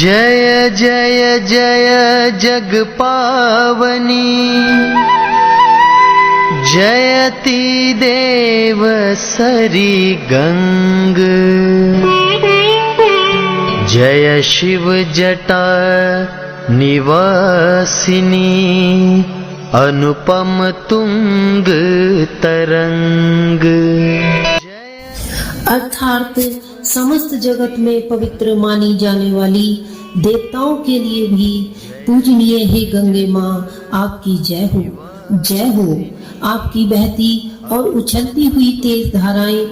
जय जय जय जग पावनी, जयति देव सरी गंग। जय शिव जटा निवासिनी, अनुपम तुंग तरंग। अर्थात समस्त जगत में पवित्र मानी जाने वाली देवताओं के लिए भी पूजनीय हे गंगे माँ, आपकी जय हो, जय हो। आपकी बहती और उछलती हुई तेज धाराएं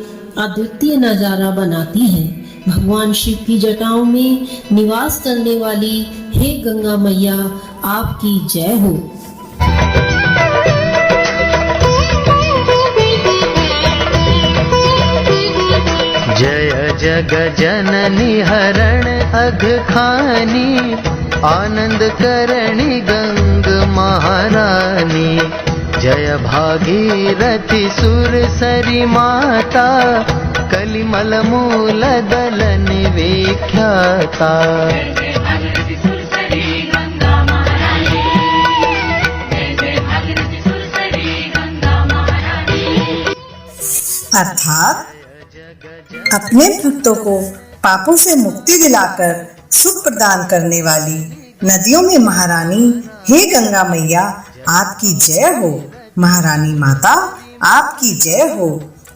अद्वितीय नजारा बनाती हैं। भगवान शिव की जटाओं में निवास करने वाली हे गंगा मैया, आपकी जय हो। जय जग जननी हरण अघ खानी, आनंद करणी गंग महारानी। जय भागीरथी सुर सरी माता, कलिमल मूल दलन विख्याता। अर्थात अपने भक्तों को पापों से मुक्ति दिलाकर सुख प्रदान करने वाली नदियों में महारानी हे गंगा मैया, आपकी जय हो। महारानी माता, आपकी जय हो।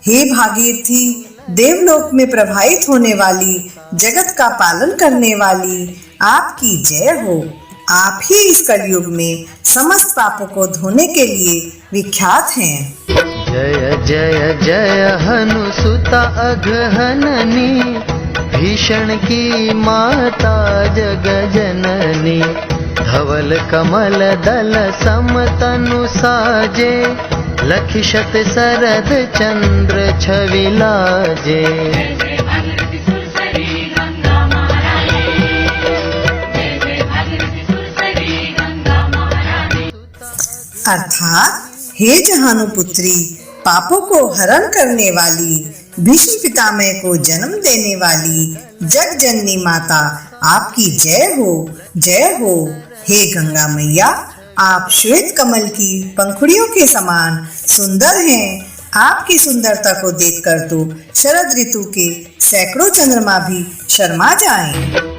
हे भागीरथी, देवलोक में प्रवाहित होने वाली, जगत का पालन करने वाली, आपकी जय हो। आप ही इस कलयुग में समस्त पापों को धोने के लिए विख्यात हैं। जय जय जय हनुसुता अघहननी, भीषण की माता जग जननी। धवल कमल दल समतनु साजे, लखिशत सरद चंद्र छवि लाजे। अर्थात हे जहानुपुत्री, पापों को हरण करने वाली, भीष्म पितामह को जन्म देने वाली जग जननी माता, आपकी जय हो, जय हो। हे गंगा मैया, आप श्वेत कमल की पंखुड़ियों के समान सुंदर हैं। आपकी सुंदरता को देखकर तो शरद ऋतु के सैकड़ों चंद्रमा भी शर्मा जाएं।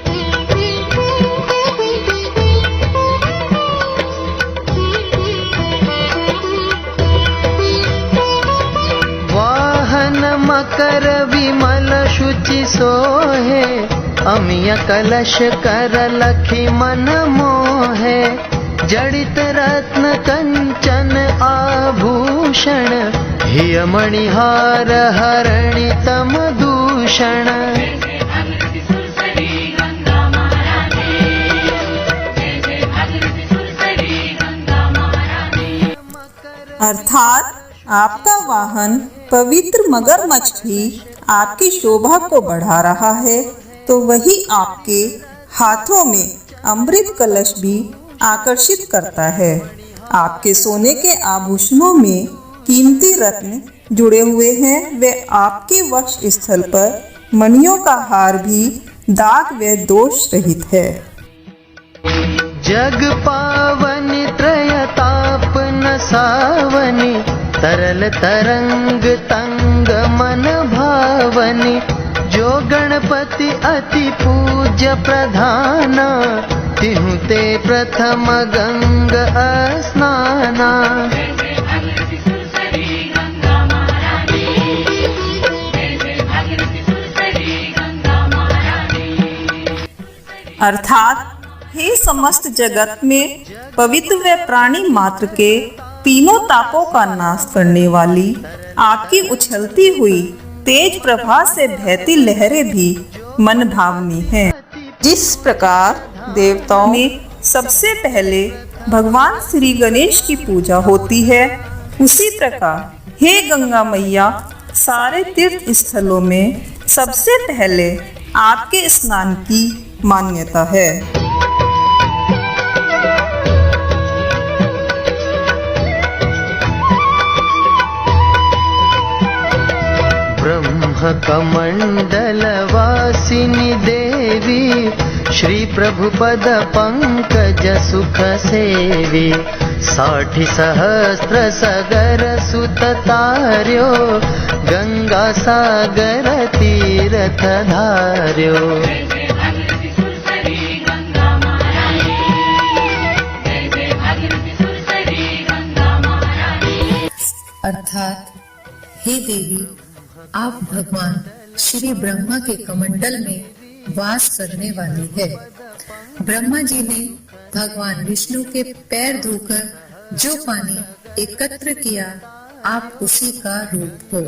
मकर विमल शुचि सोहे, अमिय कलश कर लखी मन मोहे। जड़ित रत्न कंचन आभूषण, हिय मणिहार हरणि तम दूषण। अर्थात आपका वाहन पवित्र मगरमच्छ भी आपकी शोभा को बढ़ा रहा है, तो वही आपके हाथों में अमृत कलश भी आकर्षित करता है। आपके सोने के आभूषणों में कीमती रत्न जुड़े हुए हैं। वे आपके वक्ष स्थल पर मणियों का हार भी दाग व दोष रहित है। जग पावनी त्रयतापन सावनी, तरल तरंग तंग मन भावनी। जो गणपति अति पूज्य प्रधाना, तिहु ते प्रथम गंग स्नाना। अर्थात हे समस्त जगत में पवित्र व प्राणी मात्र के तीनों तापों का नाश करने वाली, आपकी उछलती हुई तेज प्रभा से बहती लहरें भी मन भावनी हैं। जिस प्रकार देवताओं में सबसे पहले भगवान श्री गणेश की पूजा होती है, उसी प्रकार हे गंगा मैया, सारे तीर्थ स्थलों में सबसे पहले आपके स्नान की मान्यता है। ब्रह्म कमंडल वासिनी देवी, श्री प्रभु पद पंकज सुख सेवी 60 सहस्त्र सगर सुत तार्यो गंगा सागर तीरथ धार्यो। अर्थात हे देवी, आप भगवान श्री ब्रह्मा के कमंडल में वास करने वाली है। ब्रह्मा जी ने भगवान विष्णु के पैर धोकर जो पानी एकत्र किया, आप उसी का रूप हो।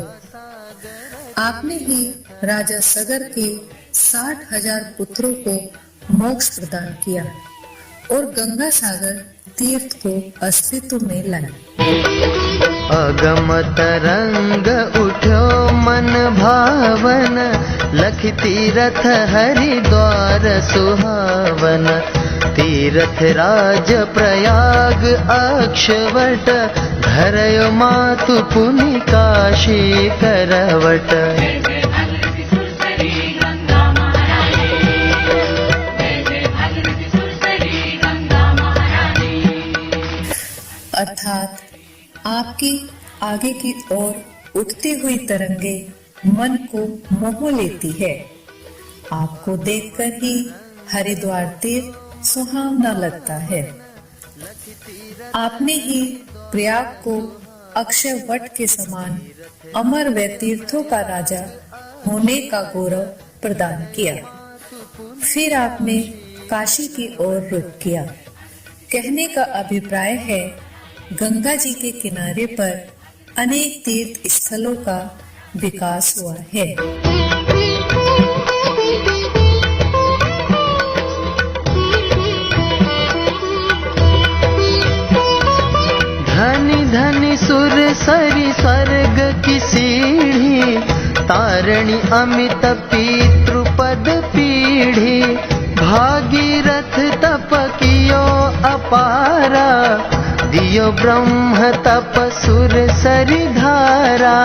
आपने ही राजा सगर के 60,000 पुत्रों को मोक्ष प्रदान किया और गंगा सागर तीर्थ को अस्तित्व में लाए। अगम तरंग उठ्यो मन भावन लखि तीरथ हरिद्वार सुहावन। तीरथ राज प्रयाग अक्षवट धरयो मातु पुनि काशी करवट। अर्थात आपकी आगे की ओर उठती हुई तरंगे मन को मोह लेती है। आपको देखकर ही हरिद्वार तीर्थ सुहावना लगता है। आपने ही प्रयाग को अक्षय वट के समान अमर व तीर्थों का राजा होने का गौरव प्रदान किया। फिर आपने काशी की ओर रुख किया। कहने का अभिप्राय है, गंगा जी के किनारे पर अनेक तीर्थ स्थलों का विकास हुआ है। धनी धनी सुर सरी स्वर्ग की सीढ़ी तारणी अमित पितृपद पीढ़ी। भागीरथ तप कियो अपारा दियो ब्रह्म तप सुर सरी धारा।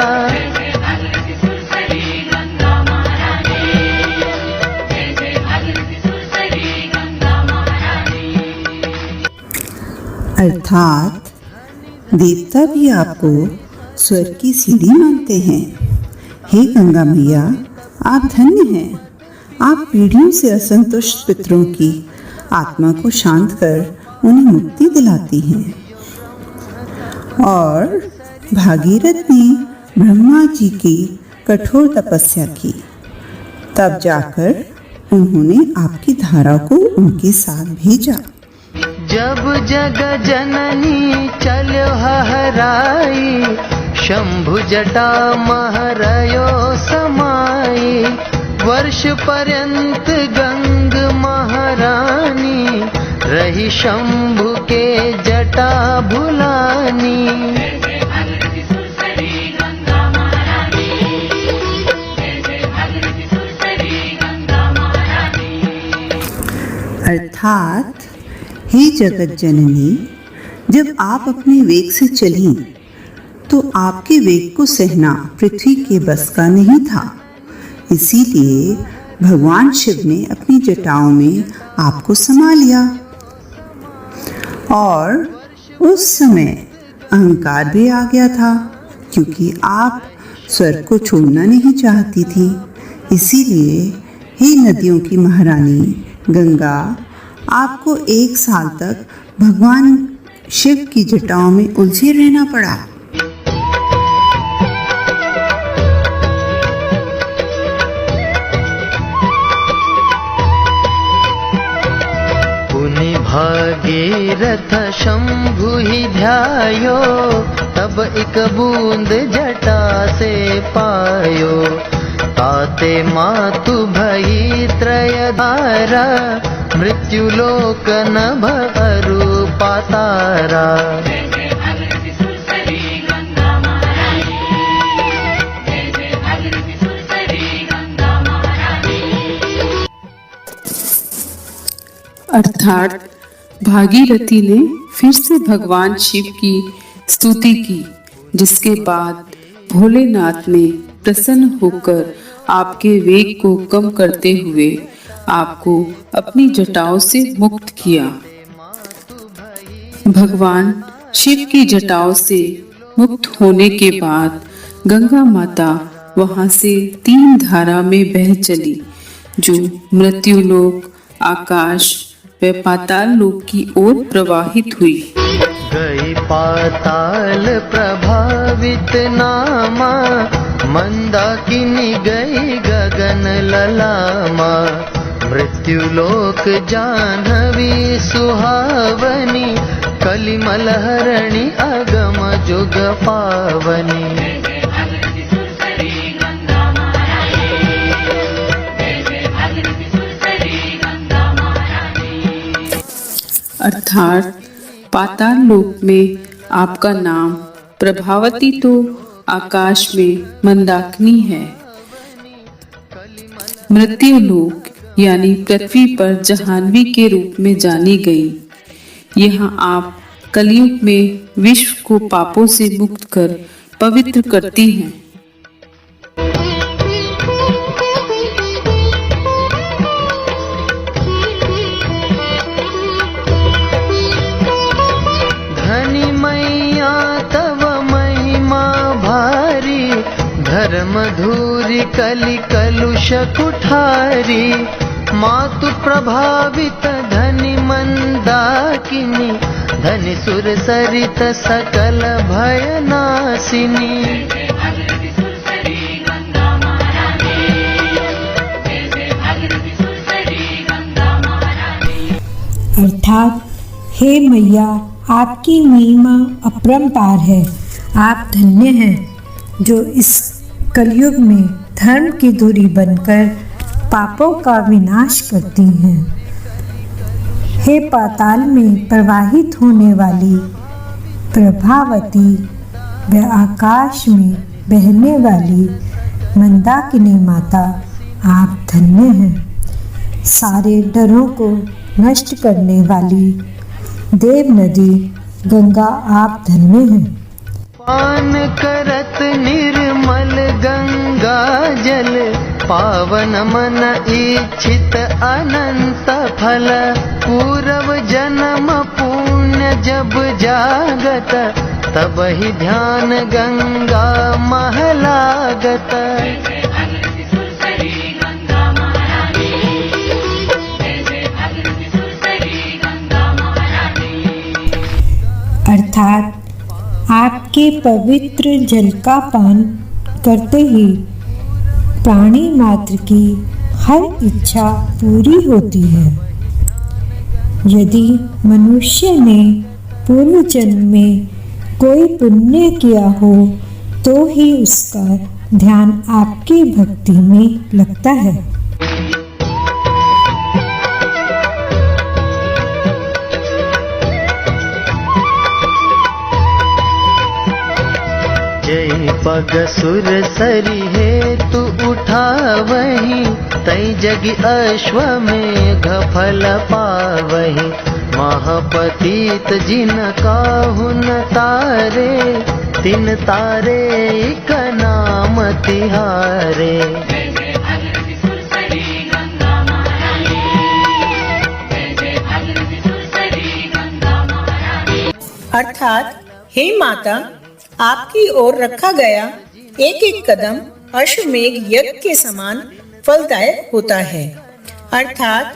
अर्थात देवता भी आपको स्वर्ग की सीढ़ी मानते हैं। हे गंगा मैया, आप धन्य हैं। आप पीढ़ियों से असंतुष्ट पितरों की आत्मा को शांत कर उन्हें मुक्ति दिलाती हैं। और भागीरथ ने ब्रह्मा जी की कठोर तपस्या की, तब जाकर उन्होंने आपकी धारा को उनके साथ भेजा। जब जग जननी चलो हराई शंभु जटा महरयो समाई। वर्ष पर्यंत गंग महारानी रही शंभु के जटा भुलानी। अर्थात हे जगत जननी, जब आप अपने वेग से चली तो आपके वेग को सहना पृथ्वी के बस का नहीं था। इसीलिए भगवान शिव ने अपनी जटाओं में आपको समा लिया। और उस समय अहंकार भी आ गया था, क्योंकि आप स्वर्ग को छोड़ना नहीं चाहती थी। इसीलिए हे नदियों की महारानी गंगा, आपको 1 साल तक भगवान शिव की जटाओं में उलझे रहना पड़ा। पुनि भागीरथ शंभु ही ध्यायो तब एक बूंद जटा से पायो। ताते मातु भई त्रय धारा मृत्यु लोक नभ अरु पातारा। अर्थात भागीरथी ने फिर से भगवान शिव की स्तुति की, जिसके बाद भोलेनाथ ने प्रसन्न होकर आपके वेग को कम करते हुए आपको अपनी जटाओं से मुक्त किया। भगवान शिव की जटाओं से मुक्त होने के बाद गंगा माता वहां से 3 धारा में बह चली, जो मृत्युलोक, आकाश व पाताल लोक की ओर प्रवाहित हुई। गई पाताल प्रभावित नामा, मंदाकिनी गई गगन ललामा। मृत्युलोक जाह्नवी सुहावनी, कलिमल हरणी अगम जुग पावनी। अर्थात पाताल लोक में आपका नाम प्रभावती तो आकाश में मंदाकिनी है। मृत्यु लोक यानी पृथ्वी पर जाह्नवी के रूप में जानी गई। यहाँ आप कलयुग में विश्व को पापों से मुक्त कर पवित्र करती हैं। धनी मैया तव महिमा भारी, धर्म धूरी कलि कलुष कुठारी। मातु प्रभावित धनि मंदाकिनी, धनि सुर सरित सकल भय नासिनी। अर्थात हे मैया, आपकी महिमा अपरंपार है। आप धन्य हैं जो इस कलयुग में धर्म की धुरी बनकर पापों का विनाश करती हैं। हे पाताल में प्रवाहित होने वाली प्रभावती व आकाश में बहने वाली मंदाकिनी माता, आप धन्य हैं। सारे डरों को नष्ट करने वाली देव नदी गंगा, आप धन्य हैं। पान करत निर्मल गंगा जल, पावन मन इच्छित अनंत फल। पूर्व जन्म पुण्य जब जागत, तब ही ध्यान गंगा महलागत। अर्थात आपके पवित्र जल का पान करते ही प्राणी मात्र की हर इच्छा पूरी होती है। यदि मनुष्य ने पूर्व जन्म में कोई पुण्य किया हो तो ही उसका ध्यान आपकी भक्ति में लगता है। जय पग सुर सरी है तू उठावही, तई जगी अश्वमेघ फल पावही। महापतित जिन काहुन तारे, तिन तारे एक नाम तिहारे। अर्थात हे माता, आपकी ओर रखा गया एक एक कदम अश्वमेघ यज्ञ के समान फलदायक होता है। अर्थात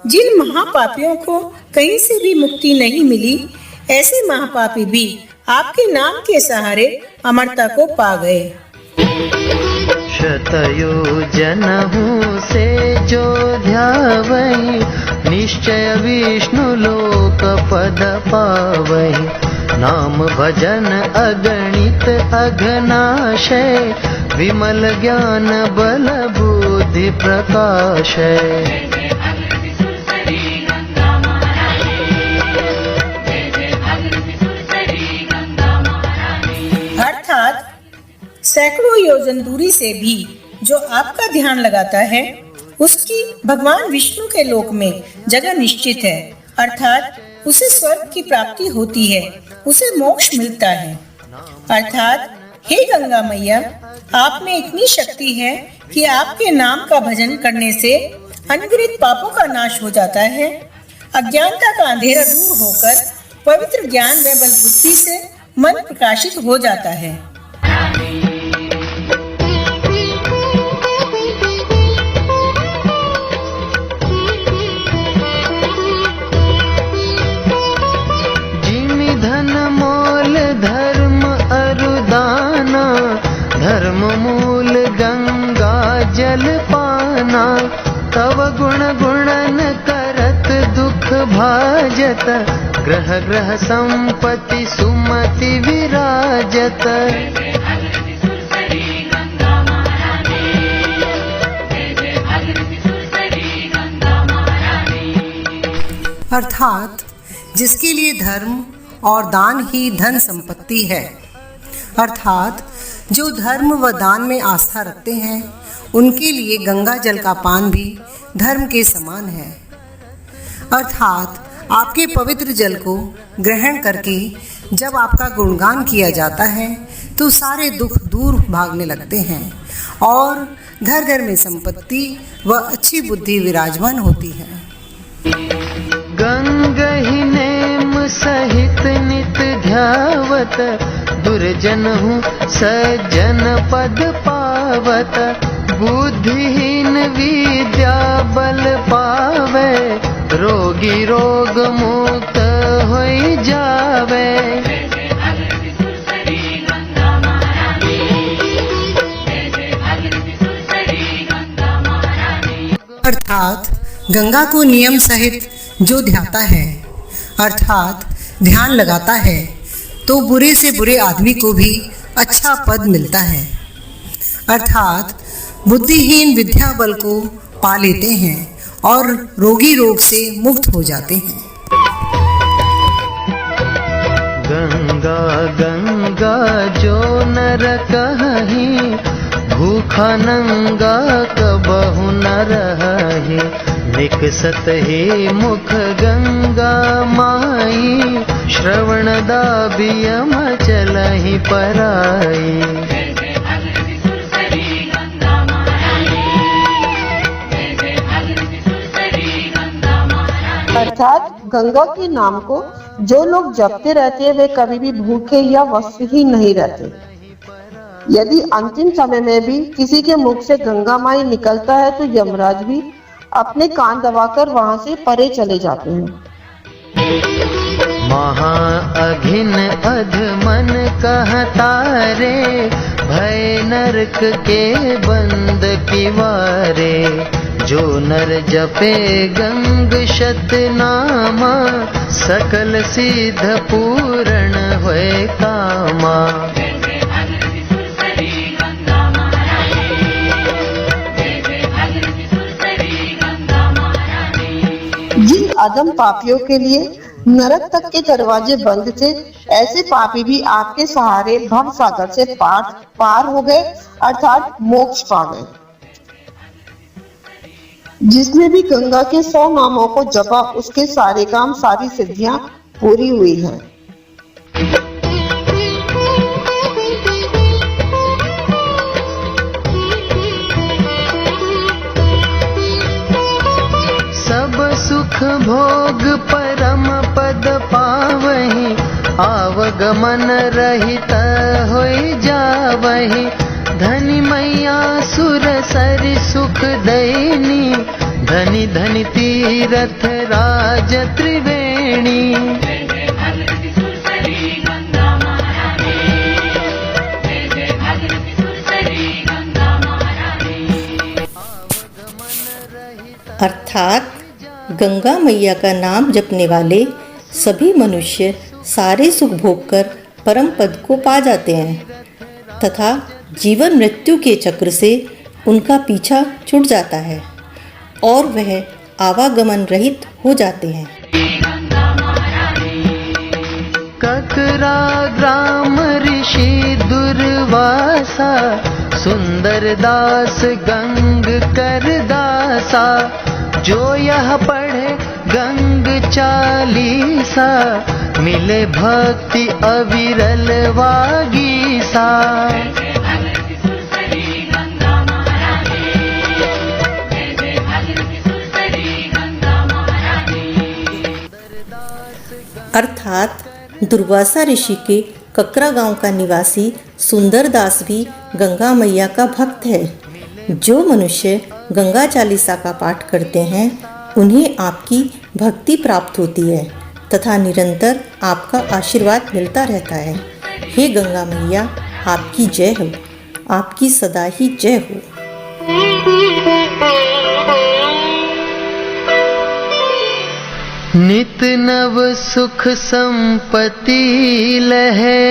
जिन महापापियों को कहीं से भी मुक्ति नहीं मिली, ऐसे महापापी भी आपके नाम के सहारे अमरता को पा गए। शतयोजन से जो ध्यावहि, निश्चय विष्णु लोक पद पावहि। नाम भजन अगणित अघनाशय, विमल ज्ञान बल बुद्धि प्रकाशय। अर्थात सैकड़ों योजन दूरी से भी जो आपका ध्यान लगाता है, उसकी भगवान विष्णु के लोक में जगह निश्चित है। अर्थात उसे स्वर्ग की प्राप्ति होती है, उसे मोक्ष मिलता है। अर्थात हे गंगा मैया, आप में इतनी शक्ति है कि आपके नाम का भजन करने से अनगिनत पापों का नाश हो जाता है। अज्ञानता का अंधेरा दूर होकर पवित्र ज्ञान व बल बुद्धि से मन प्रकाशित हो जाता है। जिमि धन मोल धर्म अरुदाना, धर्म मूल गंगा जल पाना। तव गुण गुणन करत दुख भाजत, ग्रह ग्रह संपत्ति सुमति विराजत। अर्थात जिसके लिए धर्म और दान ही धन संपत्ति है, अर्थात जो धर्म व दान में आस्था रखते हैं उनके लिए गंगा जल का पान भी धर्म के समान है। अर्थात आपके पवित्र जल को ग्रहण करके जब आपका गुणगान किया जाता है तो सारे दुख दूर भागने लगते हैं और घर घर में संपत्ति व अच्छी बुद्धि विराजमान होती है। गंगहि नेम सहित नित ध्यावत, दुर्जनहु सज्जन पद पावत। बुद्धिहीन विद्या बल पावे, रोगी रोग मुक्त होई जावे। अर्थात गंगा को नियम सहित जो ध्याता है, अर्थात ध्यान लगाता है, तो बुरे से बुरे आदमी को भी अच्छा पद मिलता है। अर्थात बुद्धिहीन विद्या बल को पा लेते हैं और रोगी रोग से मुक्त हो जाते हैं। गंगा गंगा जो नर कहि, भूखा नंगा कबहु न रहि। निकसत ही मुख गंगा माई, श्रवण दाबियम चलहि पराई। अर्थात गंगा के नाम को जो लोग जपते रहते हैं वे कभी भी भूखे या वस्त्रहीन नहीं रहते। यदि अंतिम समय में भी किसी के मुख से गंगा माई निकलता है तो यमराज भी अपने कान दबाकर वहां से परे चले जाते हैं। महा अघिन अधमन कहतारे, भय नरक के बंद किवारे। जो नर जपे गंग शत नामा, सकल सिद्ध पूर्ण होए कामा। जिन अदम पापियों के लिए नरक तक के दरवाजे बंद थे, ऐसे पापी भी आपके सहारे भव सागर से पार हो गए, अर्थात मोक्ष पा गए। जिसने भी गंगा के 100 नामों को जपा, उसके सारे काम सारी सिद्धियां पूरी हुई हैं। सब सुख भोग परम पद पावहि, आवगमन रहित होई जावहि। धनी मैया सुर सरि सुख दैनी, धनी धनी तीरथ राज त्रिवेणी। अर्थात गंगा मैया का नाम जपने वाले सभी मनुष्य सारे सुख भोग कर परम पद को पा जाते हैं तथा जीवन मृत्यु के चक्र से उनका पीछा छूट जाता है और वह आवागमन रहित हो जाते हैं। ककरा ग्राम ऋषि दुर्वासा, सुंदर दास गंग कर दासा। जो यह पढ़े गंग चालीसा, मिले भक्ति अविरल वागीसा। अर्थात दुर्वासा ऋषि के ककरा गांव का निवासी सुंदरदास भी गंगा मैया का भक्त है। जो मनुष्य गंगा चालीसा का पाठ करते हैं उन्हें आपकी भक्ति प्राप्त होती है तथा निरंतर आपका आशीर्वाद मिलता रहता है। हे गंगा मैया, आपकी जय हो, आपकी सदा ही जय हो। नित नव सुख संपत्ति लहे,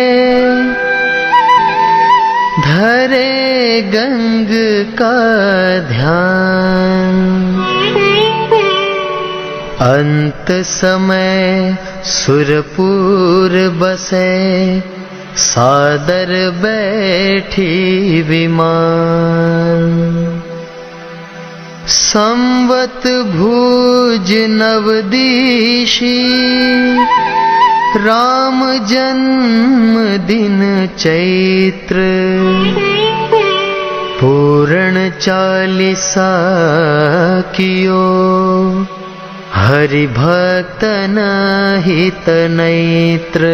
धरे गंग का ध्यान। अंत समय सुरपुर बसे, सादर बैठी विमान। संवत भुज नवदीशी, राम जन्म दिन चैत्र। पूर्ण चालीसा कियो, हरि भक्तन हित नेत्र।